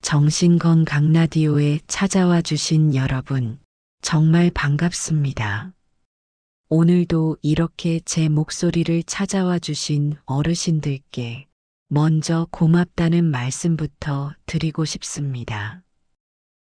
정신건강 라디오에 찾아와 주신 여러분, 정말 반갑습니다. 오늘도 이렇게 제 목소리를 찾아와 주신 어르신들께 먼저 고맙다는 말씀부터 드리고 싶습니다.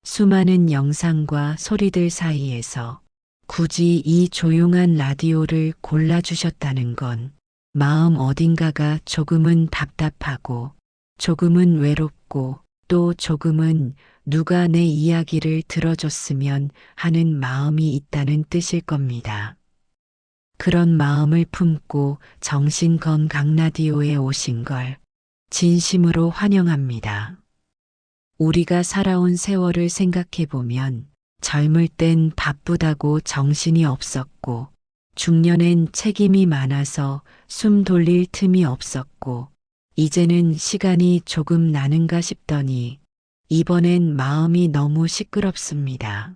수많은 영상과 소리들 사이에서 굳이 이 조용한 라디오를 골라주셨다는 건 마음 어딘가가 조금은 답답하고 조금은 외롭고 또 조금은 누가 내 이야기를 들어줬으면 하는 마음이 있다는 뜻일 겁니다. 그런 마음을 품고 정신건강 라디오에 오신 걸 진심으로 환영합니다. 우리가 살아온 세월을 생각해 보면 젊을 땐 바쁘다고 정신이 없었고 중년엔 책임이 많아서 숨 돌릴 틈이 없었고 이제는 시간이 조금 나는가 싶더니 이번엔 마음이 너무 시끄럽습니다.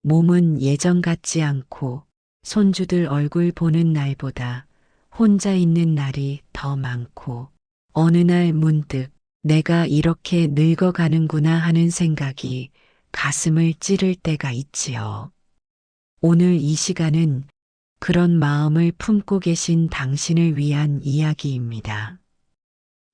몸은 예전 같지 않고 손주들 얼굴 보는 날보다 혼자 있는 날이 더 많고 어느 날 문득 내가 이렇게 늙어가는구나 하는 생각이 가슴을 찌를 때가 있지요. 오늘 이 시간은 그런 마음을 품고 계신 당신을 위한 이야기입니다.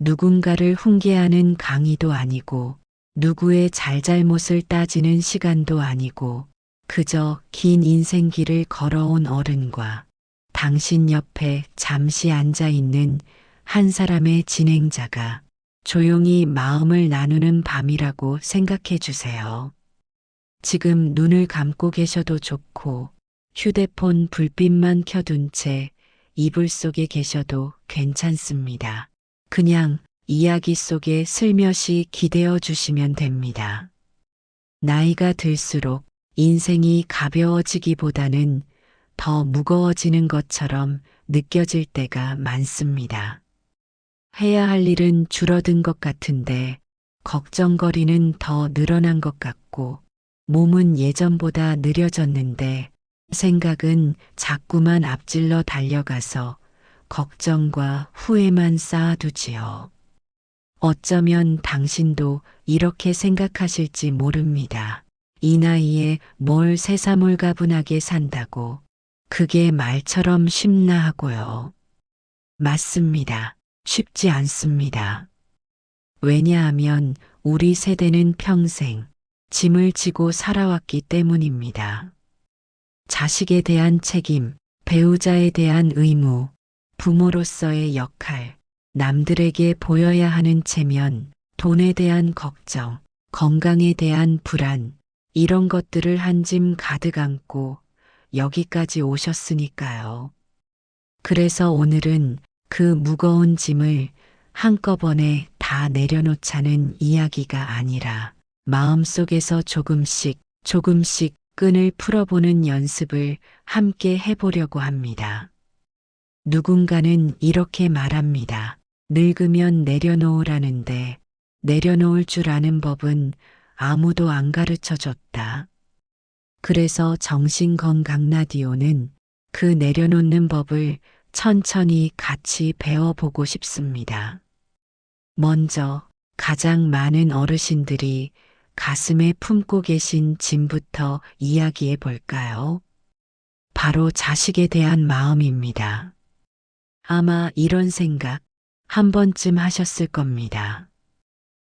누군가를 훈계하는 강의도 아니고 누구의 잘잘못을 따지는 시간도 아니고 그저 긴 인생길을 걸어온 어른과 당신 옆에 잠시 앉아 있는 한 사람의 진행자가 조용히 마음을 나누는 밤이라고 생각해 주세요. 지금 눈을 감고 계셔도 좋고 휴대폰 불빛만 켜둔 채 이불 속에 계셔도 괜찮습니다. 그냥 이야기 속에 슬며시 기대어 주시면 됩니다. 나이가 들수록 인생이 가벼워지기보다는 더 무거워지는 것처럼 느껴질 때가 많습니다. 해야 할 일은 줄어든 것 같은데 걱정거리는 더 늘어난 것 같고 몸은 예전보다 느려졌는데 생각은 자꾸만 앞질러 달려가서 걱정과 후회만 쌓아두지요. 어쩌면 당신도 이렇게 생각하실지 모릅니다. 이 나이에 뭘 새사물가분하게 산다고 그게 말처럼 쉽나 하고요. 맞습니다. 쉽지 않습니다. 왜냐하면 우리 세대는 평생 짐을 지고 살아왔기 때문입니다. 자식에 대한 책임, 배우자에 대한 의무, 부모로서의 역할, 남들에게 보여야 하는 체면, 돈에 대한 걱정, 건강에 대한 불안, 이런 것들을 한 짐 가득 안고 여기까지 오셨으니까요. 그래서 오늘은 그 무거운 짐을 한꺼번에 다 내려놓자는 이야기가 아니라 마음속에서 조금씩 끈을 풀어보는 연습을 함께 해보려고 합니다. 누군가는 이렇게 말합니다. 늙으면 내려놓으라는데 내려놓을 줄 아는 법은 아무도 안 가르쳐 줬다. 그래서 정신건강 라디오는 그 내려놓는 법을 천천히 같이 배워보고 싶습니다. 먼저 가장 많은 어르신들이 가슴에 품고 계신 짐부터 이야기해 볼까요? 바로 자식에 대한 마음입니다. 아마 이런 생각 한 번쯤 하셨을 겁니다.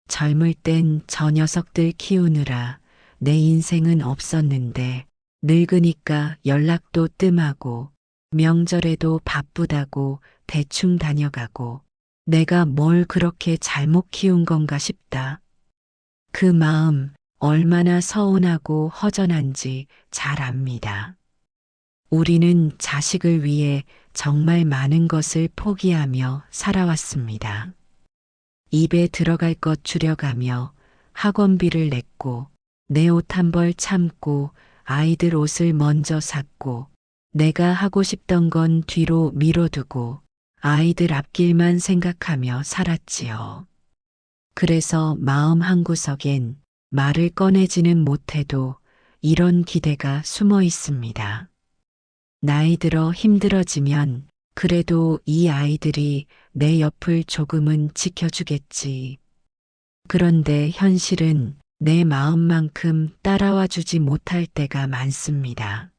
젊을 땐 저 녀석들 키우느라 내 인생은 없었는데 늙으니까 연락도 뜸하고 명절에도 바쁘다고 대충 다녀가고 내가 뭘 그렇게 잘못 키운 건가 싶다. 그 마음 얼마나 서운하고 허전한지 잘 압니다. 우리는 자식을 위해 정말 많은 것을 포기하며 살아왔습니다. 입에 들어갈 것 줄여가며 학원비를 냈고 내 옷 한 벌 참고 아이들 옷을 먼저 샀고 내가 하고 싶던 건 뒤로 미뤄두고 아이들 앞길만 생각하며 살았지요. 그래서 마음 한구석엔 말을 꺼내지는 못해도 이런 기대가 숨어 있습니다. 나이 들어 힘들어지면 그래도 이 아이들이 내 옆을 조금은 지켜주겠지. 그런데 현실은 내 마음만큼 따라와 주지 못할 때가 많습니다.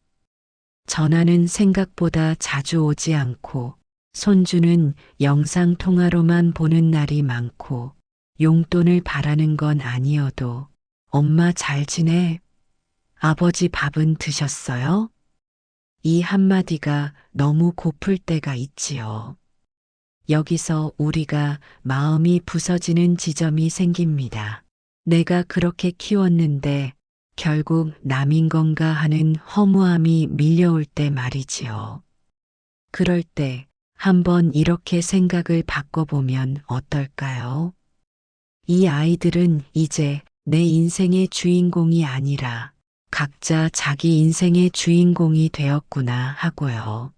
전화는 생각보다 자주 오지 않고, 손주는 영상통화로만 보는 날이 많고, 용돈을 바라는 건 아니어도 엄마 잘 지내? 아버지 밥은 드셨어요? 이 한마디가 너무 고플 때가 있지요. 여기서 우리가 마음이 부서지는 지점이 생깁니다. 내가 그렇게 키웠는데 결국 남인 건가 하는 허무함이 밀려올 때 말이지요. 그럴 때 한번 이렇게 생각을 바꿔보면 어떨까요? 이 아이들은 이제 내 인생의 주인공이 아니라 각자 자기 인생의 주인공이 되었구나 하고요.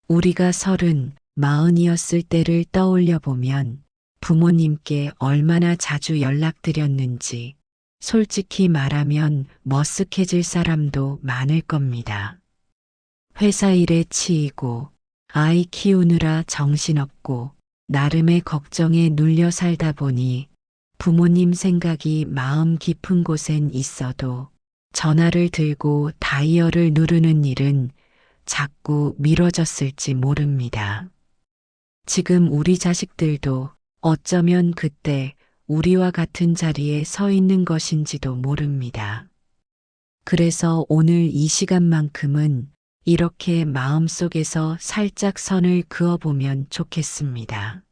우리가 30, 40이었을 때를 떠올려 보면 부모님께 얼마나 자주 연락드렸는지 솔직히 말하면 머쓱해질 사람도 많을 겁니다. 회사 일에 치이고 아이 키우느라 정신없고 나름의 걱정에 눌려 살다 보니 부모님 생각이 마음 깊은 곳엔 있어도 전화를 들고 다이얼을 누르는 일은 자꾸 미뤄졌을지 모릅니다. 지금 우리 자식들도 어쩌면 그때 우리와 같은 자리에 서 있는 것인지도 모릅니다. 그래서 오늘 이 시간만큼은 이렇게 마음속에서 살짝 선을 그어보면 좋겠습니다.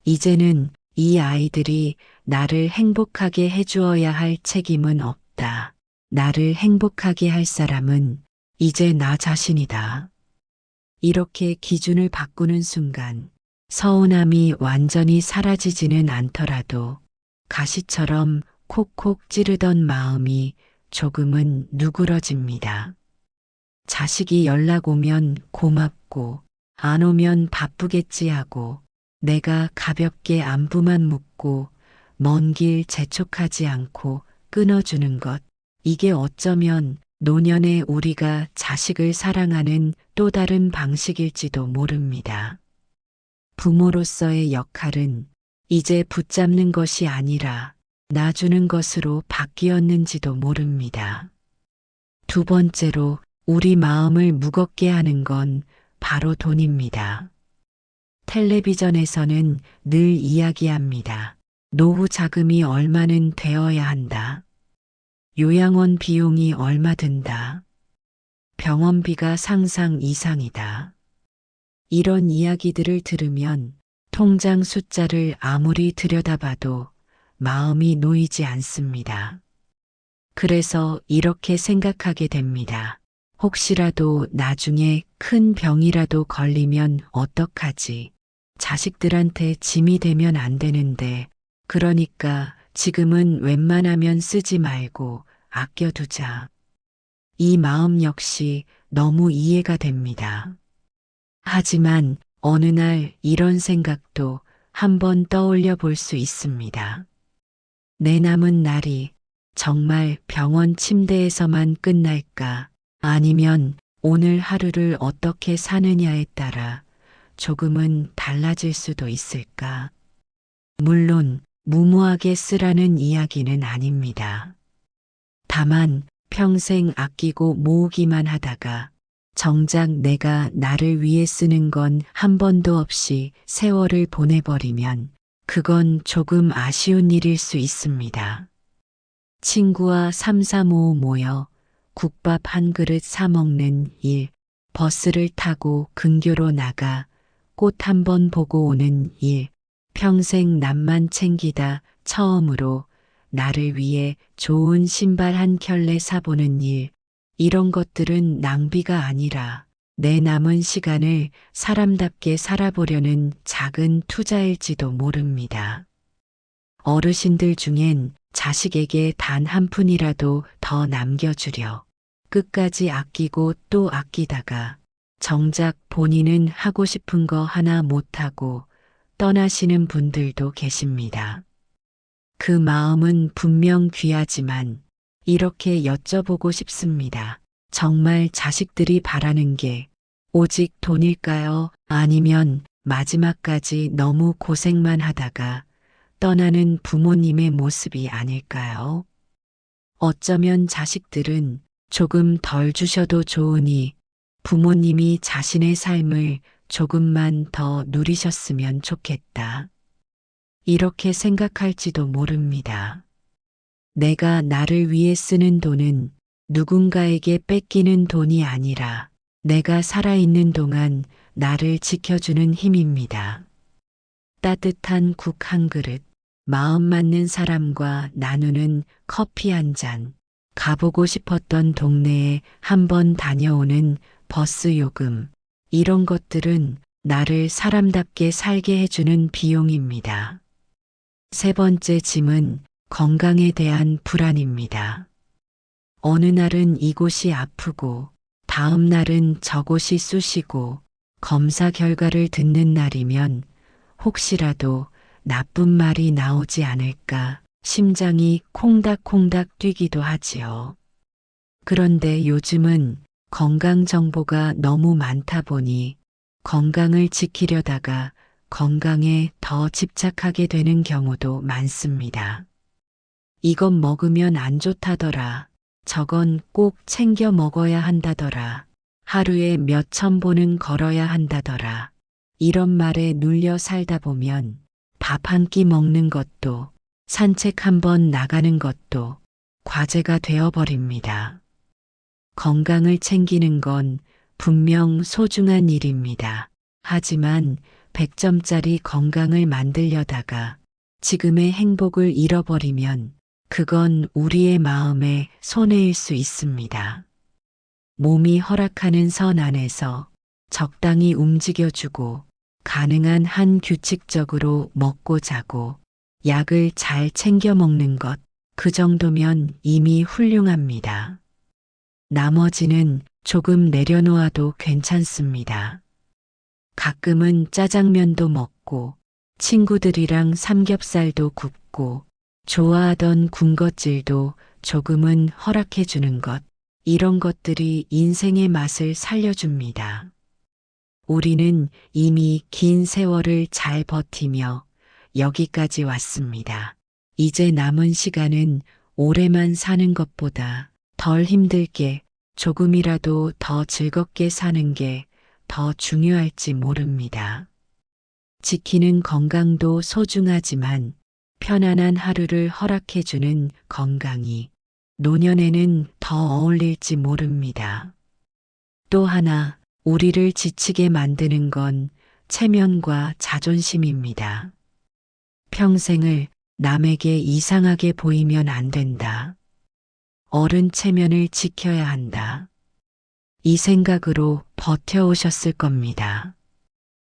이제는 이 아이들이 나를 행복하게 해주어야 할 책임은 없다. 나를 행복하게 할 사람은 이제 나 자신이다. 이렇게 기준을 바꾸는 순간 서운함이 완전히 사라지지는 않더라도 가시처럼 콕콕 찌르던 마음이 조금은 누그러집니다. 자식이 연락 오면 고맙고 안 오면 바쁘겠지 하고 내가 가볍게 안부만 묻고 먼 길 재촉하지 않고 끊어주는 것, 이게 어쩌면 노년에 우리가 자식을 사랑하는 또 다른 방식일지도 모릅니다. 부모로서의 역할은 이제 붙잡는 것이 아니라 놔주는 것으로 바뀌었는지도 모릅니다. 두 번째로 우리 마음을 무겁게 하는 건 바로 돈입니다. 텔레비전에서는 늘 이야기합니다. 노후 자금이 얼마는 되어야 한다. 요양원 비용이 얼마 든다. 병원비가 상상 이상이다. 이런 이야기들을 들으면 통장 숫자를 아무리 들여다봐도 마음이 놓이지 않습니다. 그래서 이렇게 생각하게 됩니다. 혹시라도 나중에 큰 병이라도 걸리면 어떡하지? 자식들한테 짐이 되면 안 되는데, 그러니까 지금은 웬만하면 쓰지 말고 아껴두자. 이 마음 역시 너무 이해가 됩니다. 하지만 어느 날 이런 생각도 한번 떠올려 볼 수 있습니다. 내 남은 날이 정말 병원 침대에서만 끝날까? 아니면 오늘 하루를 어떻게 사느냐에 따라 조금은 달라질 수도 있을까? 물론 무모하게 쓰라는 이야기는 아닙니다. 다만 평생 아끼고 모으기만 하다가 정작 내가 나를 위해 쓰는 건 한 번도 없이 세월을 보내버리면 그건 조금 아쉬운 일일 수 있습니다. 친구와 3, 4, 5 모여 국밥 한 그릇 사 먹는 일, 버스를 타고 근교로 나가 꽃 한 번 보고 오는 일, 평생 남만 챙기다 처음으로 나를 위해 좋은 신발 한 켤레 사보는 일, 이런 것들은 낭비가 아니라 내 남은 시간을 사람답게 살아보려는 작은 투자일지도 모릅니다. 어르신들 중엔 자식에게 단 한 푼이라도 더 남겨주려 끝까지 아끼고 또 아끼다가 정작 본인은 하고 싶은 거 하나 못하고 떠나시는 분들도 계십니다. 그 마음은 분명 귀하지만 이렇게 여쭤보고 싶습니다. 정말 자식들이 바라는 게 오직 돈일까요? 아니면 마지막까지 너무 고생만 하다가 떠나는 부모님의 모습이 아닐까요? 어쩌면 자식들은 조금 덜 주셔도 좋으니 부모님이 자신의 삶을 조금만 더 누리셨으면 좋겠다. 이렇게 생각할지도 모릅니다. 내가 나를 위해 쓰는 돈은 누군가에게 뺏기는 돈이 아니라 내가 살아있는 동안 나를 지켜주는 힘입니다. 따뜻한 국 한 그릇, 마음 맞는 사람과 나누는 커피 한 잔, 가보고 싶었던 동네에 한번 다녀오는 버스 요금, 이런 것들은 나를 사람답게 살게 해주는 비용입니다. 세 번째 짐은 건강에 대한 불안입니다. 어느 날은 이곳이 아프고 다음 날은 저곳이 쑤시고 검사 결과를 듣는 날이면 혹시라도 나쁜 말이 나오지 않을까 심장이 콩닥콩닥 뛰기도 하지요. 그런데 요즘은 건강 정보가 너무 많다 보니 건강을 지키려다가 건강에 더 집착하게 되는 경우도 많습니다. 이건 먹으면 안 좋다더라. 저건 꼭 챙겨 먹어야 한다더라. 하루에 몇 천 보는 걸어야 한다더라. 이런 말에 눌려 살다 보면 밥 한 끼 먹는 것도 산책 한번 나가는 것도 과제가 되어버립니다. 건강을 챙기는 건 분명 소중한 일입니다. 하지만 100점짜리 건강을 만들려다가 지금의 행복을 잃어버리면 그건 우리의 마음의 손해일 수 있습니다. 몸이 허락하는 선 안에서 적당히 움직여주고 가능한 한 규칙적으로 먹고 자고 약을 잘 챙겨 먹는 것, 그 정도면 이미 훌륭합니다. 나머지는 조금 내려놓아도 괜찮습니다. 가끔은 짜장면도 먹고 친구들이랑 삼겹살도 굽고 좋아하던 군것질도 조금은 허락해 주는 것, 이런 것들이 인생의 맛을 살려줍니다. 우리는 이미 긴 세월을 잘 버티며 여기까지 왔습니다. 이제 남은 시간은 오래만 사는 것보다 덜 힘들게 조금이라도 더 즐겁게 사는 게 더 중요할지 모릅니다. 지키는 건강도 소중하지만 편안한 하루를 허락해주는 건강이 노년에는 더 어울릴지 모릅니다. 또 하나 우리를 지치게 만드는 건 체면과 자존심입니다. 평생을 남에게 이상하게 보이면 안 된다. 어른 체면을 지켜야 한다. 이 생각으로 버텨오셨을 겁니다.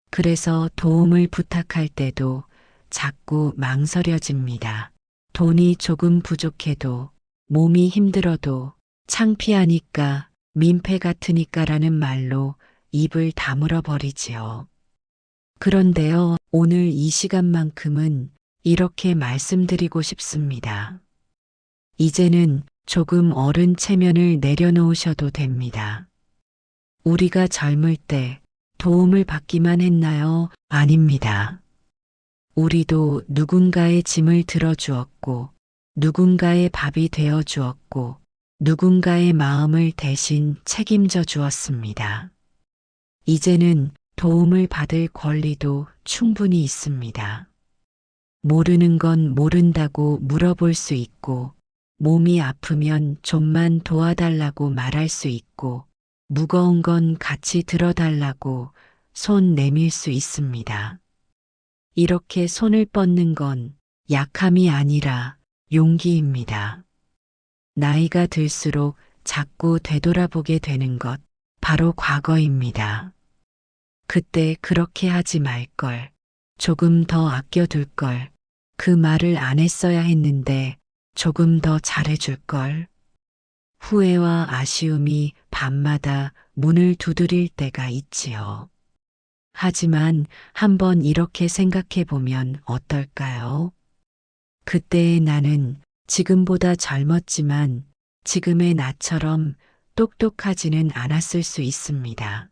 그래서 도움을 부탁할 때도 자꾸 망설여집니다. 돈이 조금 부족해도 몸이 힘들어도 창피하니까 민폐 같으니까라는 말로 입을 다물어 버리지요. 그런데요, 오늘 이 시간만큼은 이렇게 말씀드리고 싶습니다. 이제는 조금 어른 체면을 내려놓으셔도 됩니다. 우리가 젊을 때 도움을 받기만 했나요? 아닙니다. 우리도 누군가의 짐을 들어주었고, 누군가의 밥이 되어 주었고, 누군가의 마음을 대신 책임져 주었습니다. 이제는 도움을 받을 권리도 충분히 있습니다. 모르는 건 모른다고 물어볼 수 있고, 몸이 아프면 좀만 도와달라고 말할 수 있고, 무거운 건 같이 들어달라고 손 내밀 수 있습니다. 이렇게 손을 뻗는 건 약함이 아니라 용기입니다. 나이가 들수록 자꾸 되돌아보게 되는 것, 바로 과거입니다. 그때 그렇게 하지 말걸, 조금 더 아껴둘걸, 그 말을 안 했어야 했는데 조금 더 잘해줄걸. 후회와 아쉬움이 밤마다 문을 두드릴 때가 있지요. 하지만 한번 이렇게 생각해 보면 어떨까요? 그때의 나는 지금보다 젊었지만 지금의 나처럼 똑똑하지는 않았을 수 있습니다.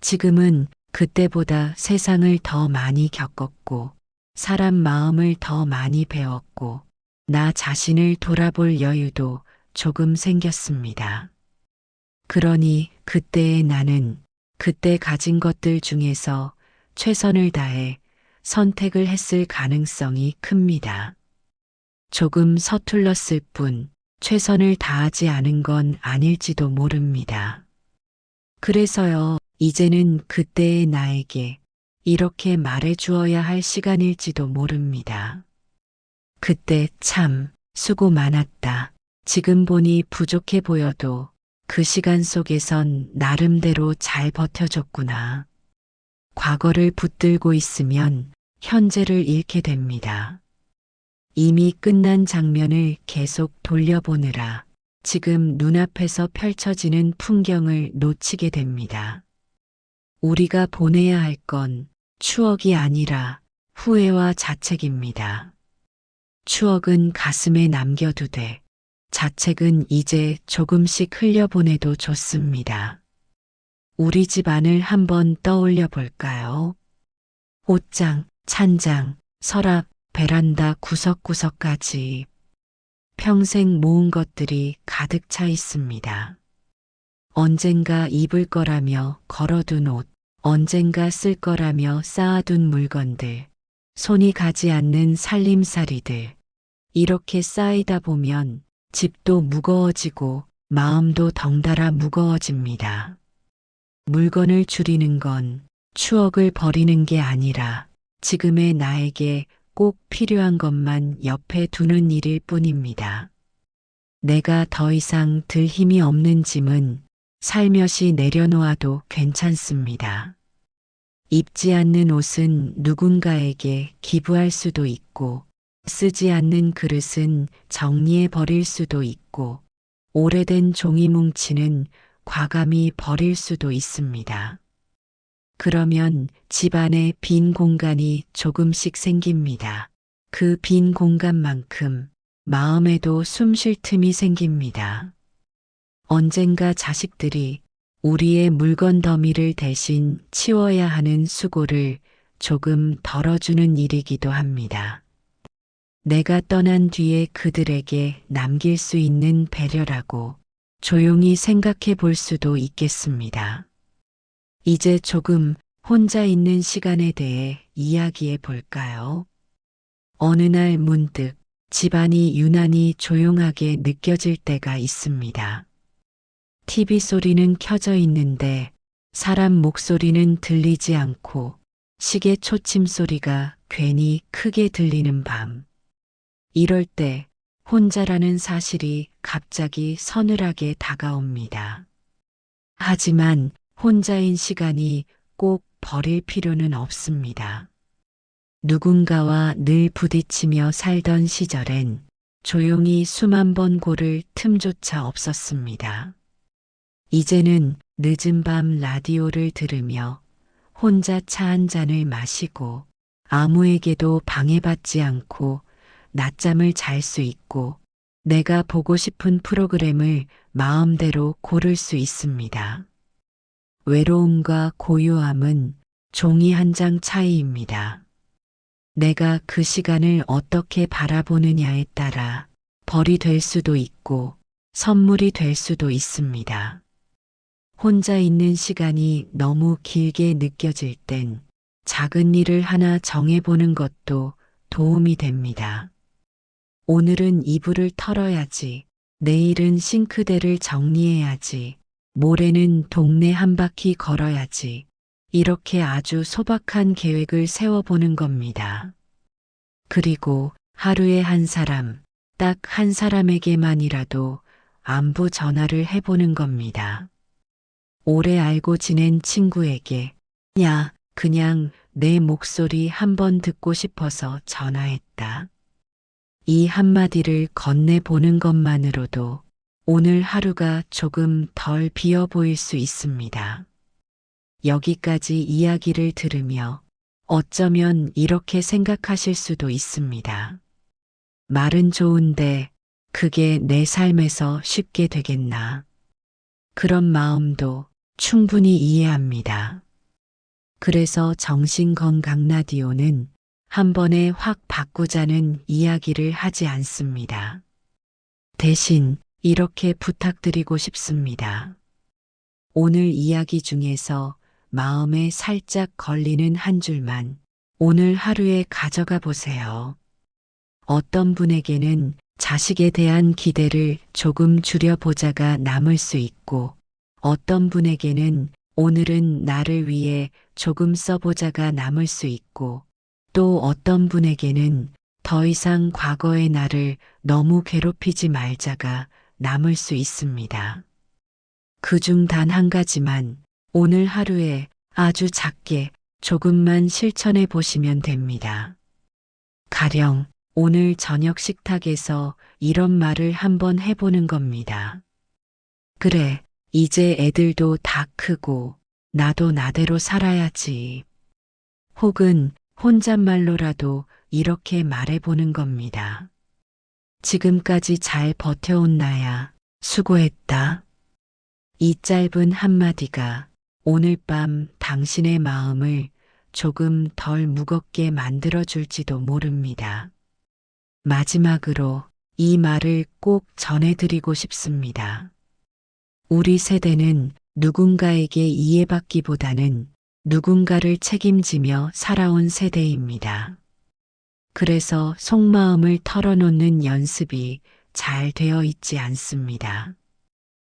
지금은 그때보다 세상을 더 많이 겪었고 사람 마음을 더 많이 배웠고, 나 자신을 돌아볼 여유도 조금 생겼습니다. 그러니 그때의 나는 그때 가진 것들 중에서 최선을 다해 선택을 했을 가능성이 큽니다. 조금 서툴렀을 뿐 최선을 다하지 않은 건 아닐지도 모릅니다. 그래서요, 이제는 그때의 나에게 이렇게 말해 주어야 할 시간일지도 모릅니다. 그때 참 수고 많았다. 지금 보니 부족해 보여도 그 시간 속에선 나름대로 잘 버텨줬구나. 과거를 붙들고 있으면 현재를 잃게 됩니다. 이미 끝난 장면을 계속 돌려보느라 지금 눈앞에서 펼쳐지는 풍경을 놓치게 됩니다. 우리가 보내야 할 건 추억이 아니라 후회와 자책입니다. 추억은 가슴에 남겨두되 자책은 이제 조금씩 흘려보내도 좋습니다. 우리 집안을 한번 떠올려 볼까요? 옷장, 찬장, 서랍, 베란다 구석구석까지 평생 모은 것들이 가득 차 있습니다. 언젠가 입을 거라며 걸어둔 옷, 언젠가 쓸 거라며 쌓아둔 물건들, 손이 가지 않는 살림살이들, 이렇게 쌓이다 보면 집도 무거워지고 마음도 덩달아 무거워집니다. 물건을 줄이는 건 추억을 버리는 게 아니라 지금의 나에게 꼭 필요한 것만 옆에 두는 일일 뿐입니다. 내가 더 이상 들 힘이 없는 짐은 살며시 내려놓아도 괜찮습니다. 입지 않는 옷은 누군가에게 기부할 수도 있고, 쓰지 않는 그릇은 정리해 버릴 수도 있고, 오래된 종이 뭉치는 과감히 버릴 수도 있습니다. 그러면 집안에 빈 공간이 조금씩 생깁니다. 그 빈 공간만큼 마음에도 숨 쉴 틈이 생깁니다. 언젠가 자식들이 우리의 물건 더미를 대신 치워야 하는 수고를 조금 덜어주는 일이기도 합니다. 내가 떠난 뒤에 그들에게 남길 수 있는 배려라고 조용히 생각해 볼 수도 있겠습니다. 이제 조금 혼자 있는 시간에 대해 이야기해 볼까요? 어느 날 문득 집안이 유난히 조용하게 느껴질 때가 있습니다. TV 소리는 켜져 있는데 사람 목소리는 들리지 않고 시계 초침 소리가 괜히 크게 들리는 밤. 이럴 때 혼자라는 사실이 갑자기 서늘하게 다가옵니다. 하지만 혼자인 시간이 꼭 버릴 필요는 없습니다. 누군가와 늘 부딪히며 살던 시절엔 조용히 숨 한 번 고를 틈조차 없었습니다. 이제는 늦은 밤 라디오를 들으며 혼자 차 한 잔을 마시고 아무에게도 방해받지 않고 낮잠을 잘 수 있고 내가 보고 싶은 프로그램을 마음대로 고를 수 있습니다. 외로움과 고요함은 종이 한 장 차이입니다. 내가 그 시간을 어떻게 바라보느냐에 따라 벌이 될 수도 있고 선물이 될 수도 있습니다. 혼자 있는 시간이 너무 길게 느껴질 땐 작은 일을 하나 정해보는 것도 도움이 됩니다. 오늘은 이불을 털어야지, 내일은 싱크대를 정리해야지, 모레는 동네 한 바퀴 걸어야지. 이렇게 아주 소박한 계획을 세워보는 겁니다. 그리고 하루에 한 사람, 딱 한 사람에게만이라도 안부 전화를 해보는 겁니다. 오래 알고 지낸 친구에게, 야, 그냥 내 목소리 한번 듣고 싶어서 전화했다. 이 한마디를 건네보는 것만으로도 오늘 하루가 조금 덜 비어 보일 수 있습니다. 여기까지 이야기를 들으며 어쩌면 이렇게 생각하실 수도 있습니다. 말은 좋은데 그게 내 삶에서 쉽게 되겠나? 그런 마음도 충분히 이해합니다. 그래서 정신건강 라디오는 한 번에 확 바꾸자는 이야기를 하지 않습니다. 대신 이렇게 부탁드리고 싶습니다. 오늘 이야기 중에서 마음에 살짝 걸리는 한 줄만 오늘 하루에 가져가 보세요. 어떤 분에게는 자식에 대한 기대를 조금 줄여보자가 남을 수 있고, 어떤 분에게는 오늘은 나를 위해 조금 써보자가 남을 수 있고, 또 어떤 분에게는 더 이상 과거의 나를 너무 괴롭히지 말자가 남을 수 있습니다. 그중 단 한 가지만 오늘 하루에 아주 작게 조금만 실천해 보시면 됩니다. 가령 오늘 저녁 식탁에서 이런 말을 한번 해보는 겁니다. 그래, 이제 애들도 다 크고 나도 나대로 살아야지. 혹은 혼잣말로라도 이렇게 말해보는 겁니다. 지금까지 잘 버텨온 나야, 수고했다. 이 짧은 한마디가 오늘 밤 당신의 마음을 조금 덜 무겁게 만들어줄지도 모릅니다. 마지막으로 이 말을 꼭 전해드리고 싶습니다. 우리 세대는 누군가에게 이해받기보다는 누군가를 책임지며 살아온 세대입니다. 그래서 속마음을 털어놓는 연습이 잘 되어 있지 않습니다.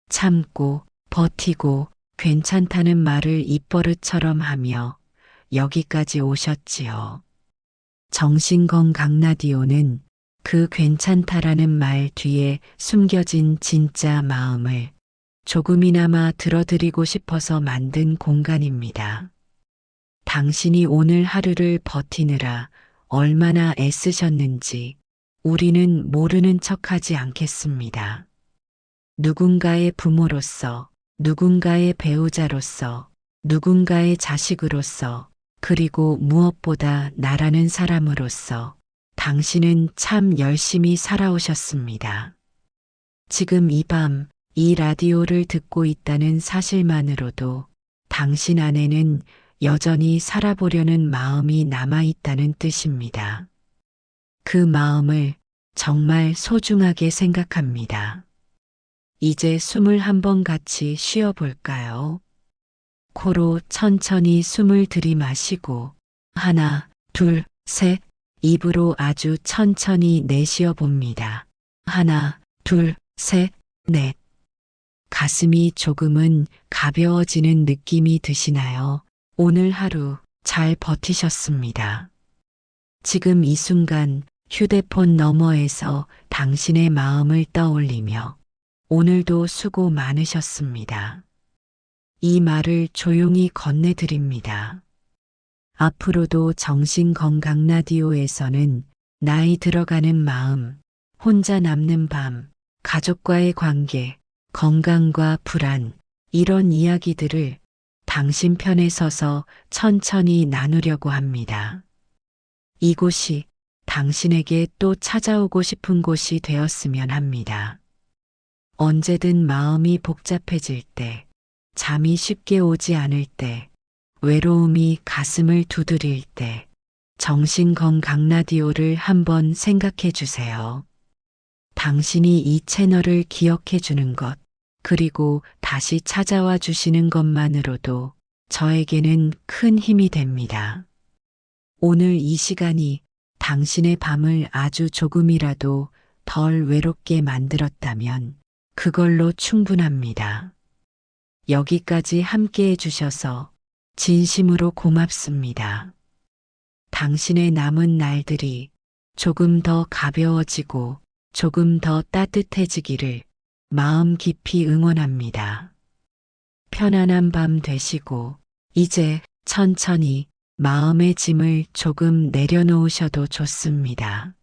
참고, 버티고, 괜찮다는 말을 입버릇처럼 하며 여기까지 오셨지요. 정신건강 라디오는 그 괜찮다라는 말 뒤에 숨겨진 진짜 마음을 조금이나마 들어드리고 싶어서 만든 공간입니다. 당신이 오늘 하루를 버티느라 얼마나 애쓰셨는지 우리는 모르는 척하지 않겠습니다. 누군가의 부모로서, 누군가의 배우자로서, 누군가의 자식으로서, 그리고 무엇보다 나라는 사람으로서 당신은 참 열심히 살아오셨습니다. 지금 이 밤 이 라디오를 듣고 있다는 사실만으로도 당신 안에는 여전히 살아보려는 마음이 남아있다는 뜻입니다. 그 마음을 정말 소중하게 생각합니다. 이제 숨을 한번 같이 쉬어볼까요? 코로 천천히 숨을 들이마시고 하나, 둘, 셋, 입으로 아주 천천히 내쉬어 봅니다. 하나, 둘, 셋, 넷. 가슴이 조금은 가벼워지는 느낌이 드시나요? 오늘 하루 잘 버티셨습니다. 지금 이 순간 휴대폰 너머에서 당신의 마음을 떠올리며 오늘도 수고 많으셨습니다. 이 말을 조용히 건네드립니다. 앞으로도 정신건강 라디오에서는 나이 들어가는 마음, 혼자 남는 밤, 가족과의 관계, 건강과 불안, 이런 이야기들을 당신 편에 서서 천천히 나누려고 합니다. 이곳이 당신에게 또 찾아오고 싶은 곳이 되었으면 합니다. 언제든 마음이 복잡해질 때, 잠이 쉽게 오지 않을 때, 외로움이 가슴을 두드릴 때, 정신건강 라디오를 한번 생각해 주세요. 당신이 이 채널을 기억해 주는 것, 그리고 다시 찾아와 주시는 것만으로도 저에게는 큰 힘이 됩니다. 오늘 이 시간이 당신의 밤을 아주 조금이라도 덜 외롭게 만들었다면 그걸로 충분합니다. 여기까지 함께 해주셔서 진심으로 고맙습니다. 당신의 남은 날들이 조금 더 가벼워지고 조금 더 따뜻해지기를 마음 깊이 응원합니다. 편안한 밤 되시고 이제 천천히 마음의 짐을 조금 내려놓으셔도 좋습니다.